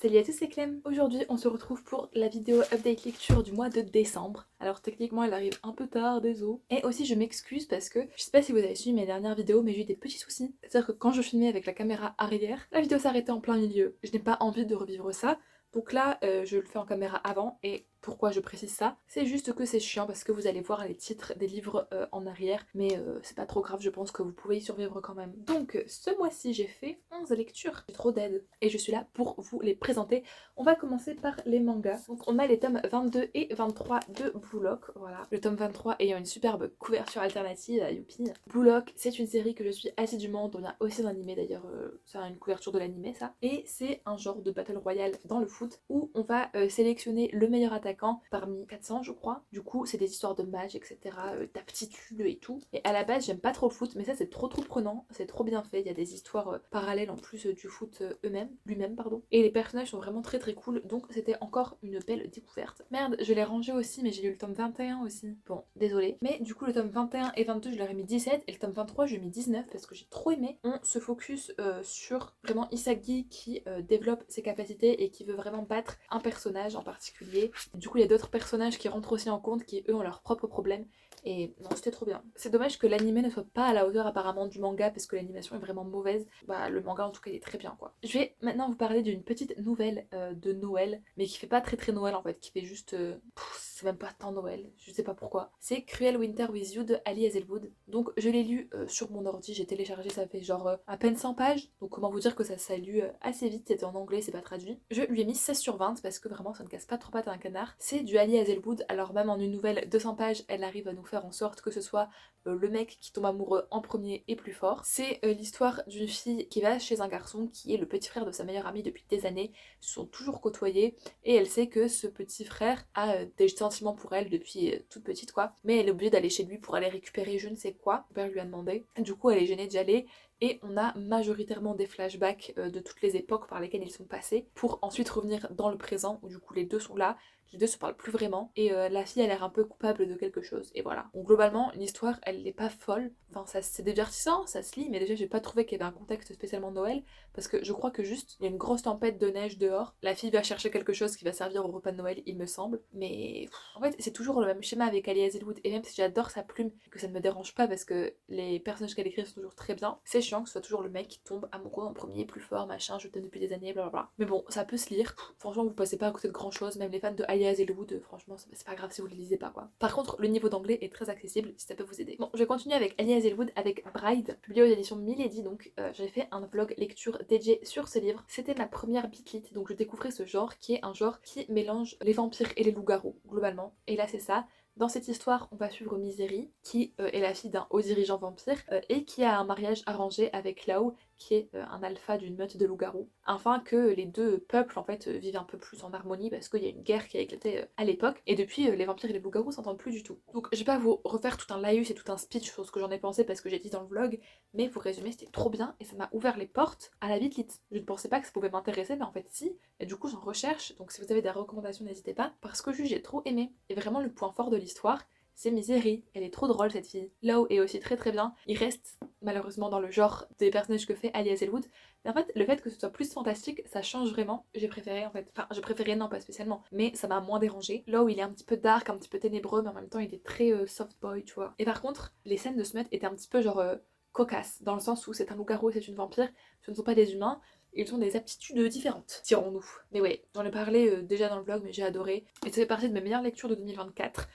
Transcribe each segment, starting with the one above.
Salut à tous, c'est Clem. Aujourd'hui, on se retrouve pour la vidéo update lecture du mois de décembre. Alors techniquement, elle arrive un peu tard, désolé. Et aussi, je m'excuse parce que je sais pas si vous avez suivi mes dernières vidéos, mais j'ai eu des petits soucis. C'est-à-dire que quand je filmais avec la caméra arrière, la vidéo s'arrêtait en plein milieu. Je n'ai pas envie de revivre ça. Donc là, je le fais en caméra avant et pourquoi je précise ça? C'est juste que c'est chiant parce que vous allez voir les titres des livres en arrière, mais c'est pas trop grave, je pense que vous pouvez y survivre quand même. Donc ce mois-ci, j'ai fait 11 lectures. J'ai trop d'aide et je suis là pour vous les présenter. On va commencer par les mangas. Donc on a les tomes 22 et 23 de Blue Lock, voilà. Le tome 23 ayant une superbe couverture alternative, youpi. Blue Lock, c'est une série que je suis assidûment, dont il y a aussi un animé d'ailleurs, ça a une couverture de l'animé ça. Et c'est un genre de Battle Royale dans le foot où on va sélectionner le meilleur attaquant parmi 400 je crois. Du coup c'est des histoires de match, etc., d'aptitude et tout. Et à la base j'aime pas trop le foot, mais ça c'est trop prenant, c'est trop bien fait. Il y a des histoires parallèles en plus du foot lui-même pardon. Et les personnages sont vraiment très cool, donc c'était encore une belle découverte. Merde, je l'ai rangé aussi, mais j'ai lu le tome 21 aussi. Bon, désolé. Mais du coup le tome 21 et 22 je leur ai mis 17 et le tome 23 je lui ai mis 19 parce que j'ai trop aimé. On se focus sur vraiment Isagi qui développe ses capacités et qui veut vraiment battre un personnage en particulier. Du coup il y a d'autres personnages qui rentrent aussi en compte qui eux ont leurs propres problèmes. Et non, c'était trop bien. C'est dommage que l'anime ne soit pas à la hauteur apparemment du manga parce que l'animation est vraiment mauvaise. Bah le manga en tout cas il est très bien quoi. Je vais maintenant vous parler d'une petite nouvelle de Noël, mais qui fait pas très Noël en fait, qui fait juste... c'est même pas tant Noël, je sais pas pourquoi. C'est Cruel Winter with You de Ali Hazelwood. Donc je l'ai lu sur mon ordi, j'ai téléchargé, ça fait genre à peine 100 pages. Donc comment vous dire que ça s'est lu assez vite, c'était en anglais, c'est pas traduit. Je lui ai mis 16 sur 20 parce que vraiment ça ne casse pas trop pattes à un canard. C'est du Ali Hazelwood, alors même en une nouvelle 200 pages, elle arrive à nous faire en sorte que ce soit le mec qui tombe amoureux en premier et plus fort. C'est l'histoire d'une fille qui va chez un garçon qui est le petit frère de sa meilleure amie depuis des années. Ils se sont toujours côtoyés et elle sait que ce petit frère a des sentiments pour elle depuis toute petite quoi. Mais elle est obligée d'aller chez lui pour aller récupérer je ne sais quoi. Son père lui a demandé. Du coup elle est gênée d'y aller. Et on a majoritairement des flashbacks de toutes les époques par lesquelles ils sont passés pour ensuite revenir dans le présent où du coup les deux sont là. Les deux se parlent plus vraiment et la fille a l'air un peu coupable de quelque chose et voilà. Donc globalement l'histoire elle n'est pas folle, enfin ça c'est divertissant, ça se lit, mais déjà j'ai pas trouvé qu'il y avait un contexte spécialement Noël parce que je crois que juste il y a une grosse tempête de neige dehors, la fille va chercher quelque chose qui va servir au repas de Noël il me semble, mais en fait c'est toujours le même schéma avec Ali Hazelwood et même si j'adore sa plume, que ça ne me dérange pas parce que les personnages qu'elle écrit sont toujours très bien, c'est chiant que ce soit toujours le mec qui tombe amoureux en premier, plus fort, machin, je t'aime depuis des années, blablabla. Mais bon, ça peut se lire, franchement vous passez pas à côté de grand chose, même les fans de Ali Hazelwood, franchement c'est pas grave si vous les lisez pas quoi. Par contre le niveau d'anglais est très accessible si ça peut vous aider. Bon, je vais continuer avec Ali Hazelwood avec Bride, publié aux éditions Milady, donc j'ai fait un vlog lecture dédié sur ce livre. C'était ma première bitlit, donc je découvrais ce genre qui est un genre qui mélange les vampires et les loups-garous globalement. Et là c'est ça. Dans cette histoire, on va suivre Misery, qui est la fille d'un haut dirigeant vampire et qui a un mariage arrangé avec Lao, qui est un alpha d'une meute de loups-garous, afin que les deux peuples en fait vivent un peu plus en harmonie parce qu'il y a une guerre qui a éclaté à l'époque et depuis les vampires et les loups-garous s'entendent plus du tout. Donc je vais pas vous refaire tout un laïus et tout un speech sur ce que j'en ai pensé parce que j'ai dit dans le vlog, mais pour résumer c'était trop bien et ça m'a ouvert les portes à la bitlit. Je ne pensais pas que ça pouvait m'intéresser mais en fait si, et du coup j'en recherche, donc si vous avez des recommandations n'hésitez pas parce que j'ai trop aimé. Et vraiment le point fort de l'histoire c'est Misery, elle est trop drôle cette fille. Lao est aussi très bien, il reste malheureusement dans le genre des personnages que fait Ali Hazelwood, mais en fait le fait que ce soit plus fantastique ça change vraiment, j'ai préféré en fait, enfin j'ai préféré non pas spécialement, mais ça m'a moins dérangé. Lao il est un petit peu dark, un petit peu ténébreux mais en même temps il est très soft boy tu vois. Et par contre les scènes de Smut étaient un petit peu genre cocasses, dans le sens où c'est un loup-garou et c'est une vampire, ce ne sont pas des humains, ils ont des aptitudes différentes, dirons-nous. Mais ouais, j'en ai parlé déjà dans le vlog, mais j'ai adoré. Et ça fait partie de mes meilleures lectures de 2024.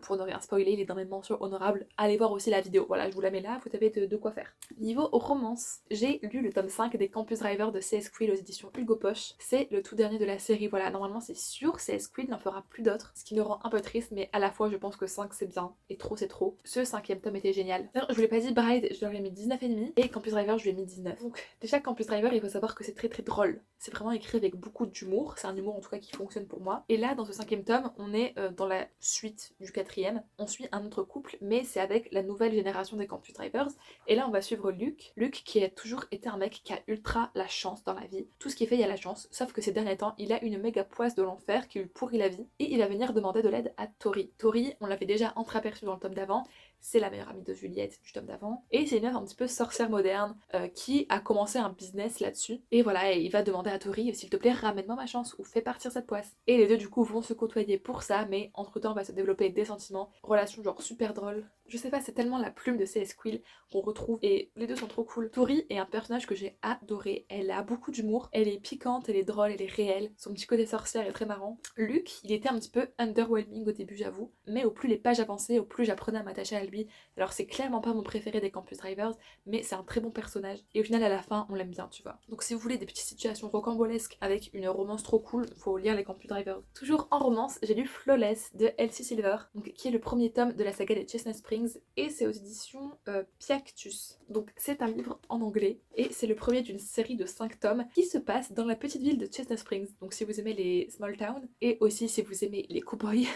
Pour ne rien spoiler, il est dans mes mentions honorables. Allez voir aussi la vidéo, voilà, je vous la mets là, vous avez de quoi faire. Niveau romance, j'ai lu le tome 5 des Campus Driver de C.S. Quill aux éditions Hugo Poche. C'est le tout dernier de la série, voilà, normalement c'est sûr, C.S. Quill n'en fera plus d'autres, ce qui me rend un peu triste, mais à la fois je pense que 5 c'est bien, et trop c'est trop. Ce 5e tome était génial. D'ailleurs, je vous l'ai pas dit, Bride, je leur ai mis 19,5, et Campus Driver, je lui ai mis 19. Donc déjà, Campus Driver, il faut savoir que c'est très drôle. C'est vraiment écrit avec beaucoup d'humour, c'est un humour en tout cas qui fonctionne pour moi. Et là, dans ce 5e tome, on est dans la suite du 4e. On suit un autre couple, mais c'est avec la nouvelle génération des Campus Drivers. Et là, on va suivre Luke. Luke qui a toujours été un mec qui a ultra la chance dans la vie. Tout ce qu'il fait, il y a la chance. Sauf que ces derniers temps, il a une méga poisse de l'enfer qui lui pourrit la vie. Et il va venir demander de l'aide à Tori. Tori, on l'avait déjà entreaperçu dans le tome d'avant. c'est la meilleure amie de Juliette du tome d'avant. Et c'est une meuf un petit peu sorcière moderne qui a commencé un business là-dessus. Et voilà, et il va demander à Tori, s'il te plaît, ramène-moi ma chance ou fais partir cette poisse. Et les deux du coup vont se côtoyer pour ça, mais entre temps va se développer des sentiments, relation genre super drôle. Je sais pas, c'est tellement la plume de C.S. Quill qu'on retrouve et les deux sont trop cool. Tori est un personnage que j'ai adoré, elle a beaucoup d'humour, elle est piquante, elle est drôle, elle est réelle, son petit côté sorcière est très marrant. Luke, il était un petit peu underwhelming au début j'avoue, mais au plus les pages avançaient, au plus j'apprenais à m'attacher à lui. Alors c'est clairement pas mon préféré des Campus Drivers, mais c'est un très bon personnage et au final à la fin on l'aime bien tu vois. Donc si vous voulez des petites situations rocambolesques avec une romance trop cool, faut lire les Campus Drivers. Toujours en romance, j'ai lu Flawless de Elsie Silver, donc, qui est le premier tome de la saga des Chestnut Springs et c'est aux éditions Piactus. Donc c'est un livre en anglais et c'est le premier d'une série de 5 tomes qui se passe dans la petite ville de Chestnut Springs. Donc si vous aimez les small towns et aussi si vous aimez les cowboys,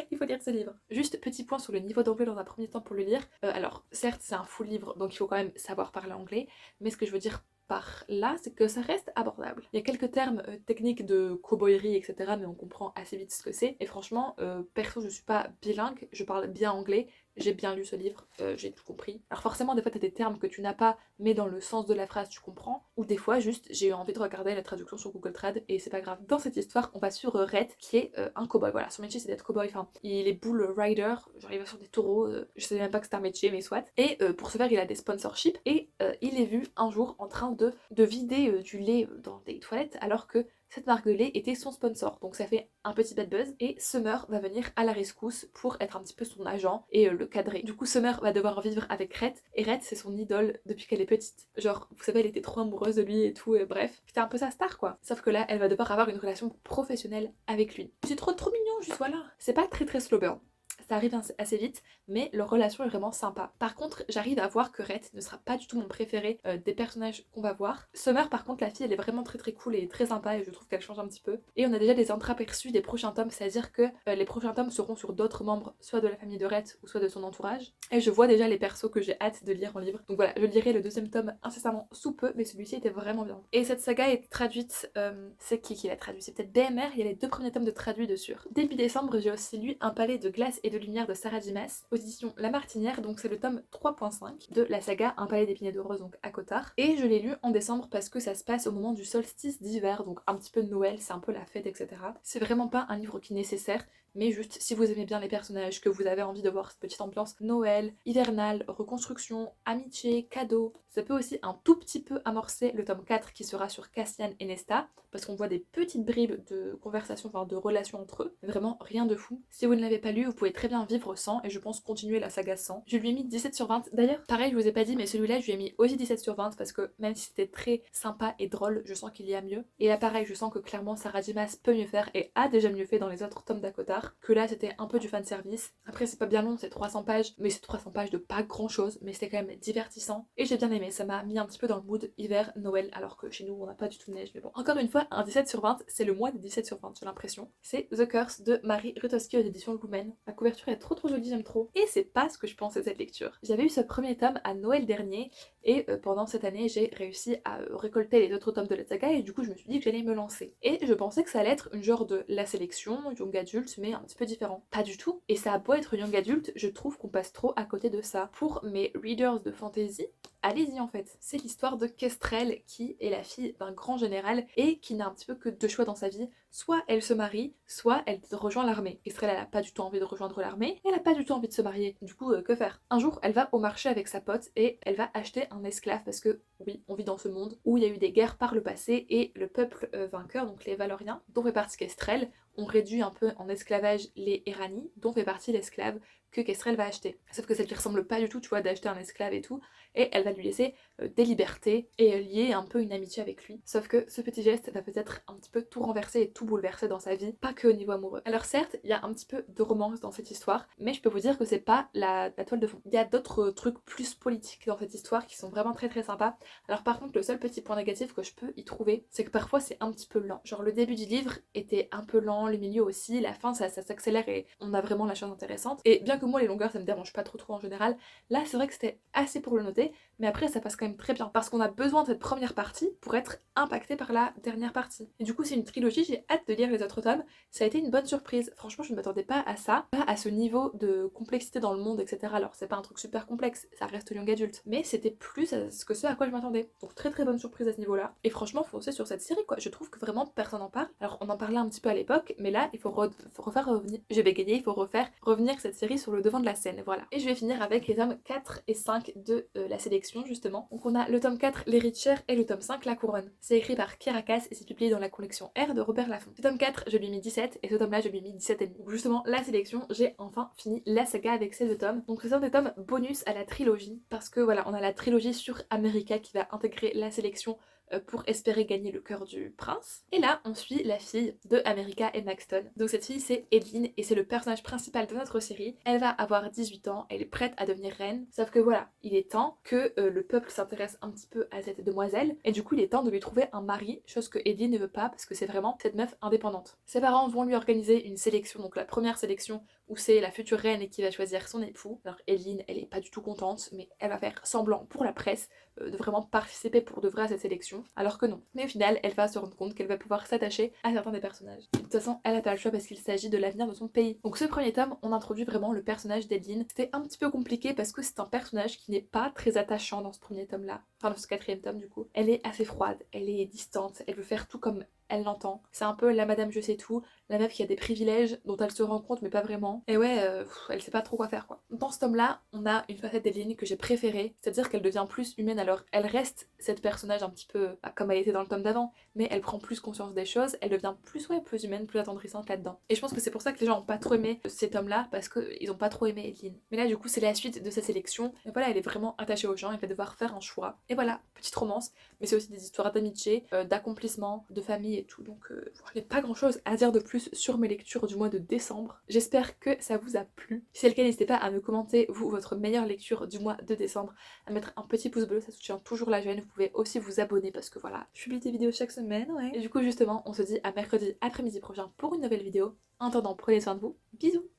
il faut lire ce livre. Juste petit point sur le niveau d'anglais dans un premier temps pour le lire. Alors certes c'est un full livre donc il faut quand même savoir parler anglais, mais ce que je veux dire par là, c'est que ça reste abordable. Il y a quelques termes techniques de cowboyerie, etc., mais on comprend assez vite ce que c'est. Et franchement, perso, je suis pas bilingue, je parle bien anglais, j'ai bien lu ce livre, j'ai tout compris. Alors forcément, des fois, t'as des termes que tu n'as pas, mais dans le sens de la phrase, tu comprends. Ou des fois, juste, j'ai eu envie de regarder la traduction sur Google Trad, et c'est pas grave. Dans cette histoire, on va sur Rhett, qui est un cowboy. Voilà, son métier, c'est d'être cowboy. Enfin, il est bull rider, genre il va sur des taureaux, je savais même pas que c'était un métier, mais soit. Et pour ce faire, il a des sponsorships, et il est vu un jour en train de vider du lait dans des toilettes, alors que cette marque de lait était son sponsor. Donc ça fait un petit bad buzz et Summer va venir à la rescousse pour être un petit peu son agent et le cadrer. Du coup Summer va devoir vivre avec Rhett et Rhett c'est son idole depuis qu'elle est petite. Genre vous savez elle était trop amoureuse de lui et tout et bref. C'était un peu sa star quoi. Sauf que là elle va devoir avoir une relation professionnelle avec lui. C'est trop mignon juste voilà. C'est pas très slow burn. Ça arrive assez vite, mais leur relation est vraiment sympa. Par contre, j'arrive à voir que Rhett ne sera pas du tout mon préféré des personnages qu'on va voir. Summer, par contre, la fille, elle est vraiment très cool et très sympa et je trouve qu'elle change un petit peu. Et on a déjà des entreaperçus des prochains tomes, c'est-à-dire que les prochains tomes seront sur d'autres membres, soit de la famille de Rhett ou soit de son entourage. Et je vois déjà les persos que j'ai hâte de lire en livre. Donc voilà, je lirai le deuxième tome incessamment sous peu, mais celui-ci était vraiment bien. Et cette saga est traduite, c'est qui l'a traduit? C'est peut-être BMR, il y a les 2 premiers tomes de traduits dessus. Début décembre, j'ai aussi lu Un palais de glace et de lumière de Sarah Dimas, aux éditions La Martinière, donc c'est le tome 3.5 de la saga Un palais d'épinay de rose, donc à Cotard. Et je l'ai lu en décembre parce que ça se passe au moment du solstice d'hiver, donc un petit peu de Noël, c'est un peu la fête, etc. C'est vraiment pas un livre qui est nécessaire, mais juste si vous aimez bien les personnages, que vous avez envie de voir cette petite ambiance Noël, hivernale, reconstruction, amitié, cadeau, ça peut aussi un tout petit peu amorcer le tome 4 qui sera sur Cassian et Nesta, parce qu'on voit des petites bribes de conversation, enfin de relations entre eux, vraiment rien de fou. Si vous ne l'avez pas lu, vous pouvez très bien vivre sans, et je pense continuer la saga sans. Je lui ai mis 17 sur 20. D'ailleurs, pareil, je vous ai pas dit, mais celui-là, je lui ai mis aussi 17 sur 20, parce que même si c'était très sympa et drôle, je sens qu'il y a mieux. Et là, pareil, je sens que clairement, Sarah Dimas peut mieux faire, et a déjà mieux fait dans les autres tomes d'Akotar, que là, c'était un peu du fanservice. Après, c'est pas bien long, c'est 300 pages, mais c'est 300 pages de pas grand-chose, mais c'était quand même divertissant, et j'ai bien aimé, ça m'a mis un petit peu dans le mood hiver, Noël, alors que chez nous, on n'a pas du tout de neige, mais bon. Encore une fois, un 17 sur 20, c'est le mois des 17 sur 20, j'ai l'impression. C'est The Curse de Marie Rutowski aux éditions Lumen. La couverture est trop jolie, j'aime trop. Et c'est pas ce que je pensais de cette lecture. J'avais eu ce premier tome à Noël dernier, et pendant cette année, j'ai réussi à récolter les autres tomes de la saga, et du coup, je me suis dit que j'allais me lancer. Et je pensais que ça allait être une genre de la sélection, young adulte, mais un petit peu différent. Pas du tout. Et ça a beau être young adulte, je trouve qu'on passe trop à côté de ça. Pour mes readers de fantasy, allez-y en fait. C'est l'histoire de Kestrel qui est la fille d'un grand général et qui n'a un petit peu que 2 choix dans sa vie. Soit elle se marie, soit elle rejoint l'armée. Kestrel, elle a pas du tout envie de rejoindre l'armée, elle a pas du tout envie de se marier. Du coup, que faire? Un jour, elle va au marché avec sa pote et elle va acheter un esclave parce que oui, on vit dans ce monde où il y a eu des guerres par le passé et le peuple vainqueur, donc les Valoriens, dont fait partie Kestrel, on réduit un peu en esclavage les Érani, dont fait partie l'esclave que Kestrel va acheter. Sauf que ça lui ressemble pas du tout, tu vois, d'acheter un esclave et tout, et elle va lui laisser des libertés et lier un peu une amitié avec lui. Sauf que ce petit geste va peut-être un petit peu tout renverser et tout bouleverser dans sa vie, pas que au niveau amoureux. Alors certes, il y a un petit peu de romance dans cette histoire, mais je peux vous dire que c'est pas la toile de fond. Il y a d'autres trucs plus politiques dans cette histoire qui sont vraiment très sympas. Alors par contre, le seul petit point négatif que je peux y trouver, c'est que parfois c'est un petit peu lent. Genre le début du livre était un peu lent, le milieu aussi, la fin ça s'accélère et on a vraiment la chose intéressante. Et bien que moi les longueurs ça me dérange pas trop en général, là c'est vrai que c'était assez pour le noter, mais après ça passe quand même très bien parce qu'on a besoin de cette première partie pour être impacté par la dernière partie. Et du coup c'est une trilogie, j'ai hâte de lire les autres tomes, ça a été une bonne surprise. Franchement je ne m'attendais pas à ça, pas à ce niveau de complexité dans le monde, etc. Alors c'est pas un truc super complexe, ça reste young adulte, mais c'était plus à ce à quoi je m'attendais. Donc très bonne surprise à ce niveau-là. Et franchement foncez sur cette série quoi, je trouve que vraiment personne n'en parle. Alors on en parlait un petit peu à l'époque, mais là il faut refaire revenir, je vais gagner, il faut refaire revenir cette série sur le devant de la scène, voilà. Et je vais finir avec les tomes 4 et 5 de la sélection justement. Donc on a le tome 4 L'Héritière et le tome 5 La Couronne. C'est écrit par Kirakas et c'est publié dans la collection R de Robert Laffont. Ce tome 4 je lui ai mis 17 et ce tome là je lui ai mis 17 et demi. Donc justement la sélection, j'ai enfin fini la saga avec ces deux tomes. Donc ce sont des tomes bonus à la trilogie parce que voilà on a la trilogie sur America qui va intégrer la sélection pour espérer gagner le cœur du prince. Et là, on suit la fille de America et Maxton. Donc cette fille, c'est Edwin et c'est le personnage principal de notre série. Elle va avoir 18 ans, elle est prête à devenir reine. Sauf que voilà, il est temps que le peuple s'intéresse un petit peu à cette demoiselle. Et du coup, il est temps de lui trouver un mari, chose que Edwin ne veut pas parce que c'est vraiment cette meuf indépendante. Ses parents vont lui organiser une sélection, donc la première sélection où c'est la future reine qui va choisir son époux. Alors Edwin, elle est pas du tout contente, mais elle va faire semblant pour la presse de vraiment participer pour de vrai à cette sélection, alors que non. Mais au final, elle va se rendre compte qu'elle va pouvoir s'attacher à certains des personnages. Et de toute façon, elle a pas le choix parce qu'il s'agit de l'avenir de son pays. Donc ce premier tome, on introduit vraiment le personnage d'Edwin. C'était un petit peu compliqué parce que c'est un personnage qui n'est pas très attachant dans ce premier tome-là. Enfin, dans ce quatrième tome du coup. Elle est assez froide, elle est distante, elle veut faire tout comme elle l'entend. C'est un peu la madame je sais tout, la meuf qui a des privilèges dont elle se rend compte mais pas vraiment. Et ouais, elle sait pas trop quoi faire quoi. Dans ce tome-là, on a une facette d'Edwin que j'ai préférée, c'est-à-dire qu'elle devient plus humaine. Alors elle reste cette personnage un petit peu comme elle était dans le tome d'avant, mais elle prend plus conscience des choses, elle devient plus plus humaine, plus attendrissante là-dedans. Et je pense que c'est pour ça que les gens ont pas trop aimé ces tomes-là, parce qu'ils ont pas trop aimé Edwin. Mais là du coup c'est la suite de sa sélection, et voilà, elle est vraiment attachée aux gens, elle va devoir faire un choix. Et voilà, petite romance, mais c'est aussi des histoires d'amitié, d'accomplissement, de famille et tout. Donc il n'y a pas grand chose à dire de plus sur mes lectures du mois de décembre. J'espère que ça vous a plu. Si c'est le cas, n'hésitez pas à me commenter vous votre meilleure lecture du mois de décembre, à mettre un petit pouce bleu, ça soutient toujours la chaîne. Vous pouvez aussi vous abonner parce que voilà, je publie des vidéos chaque semaine, ouais. Et du coup justement, on se dit à mercredi après-midi prochain pour une nouvelle vidéo. En attendant, prenez soin de vous. Bisous.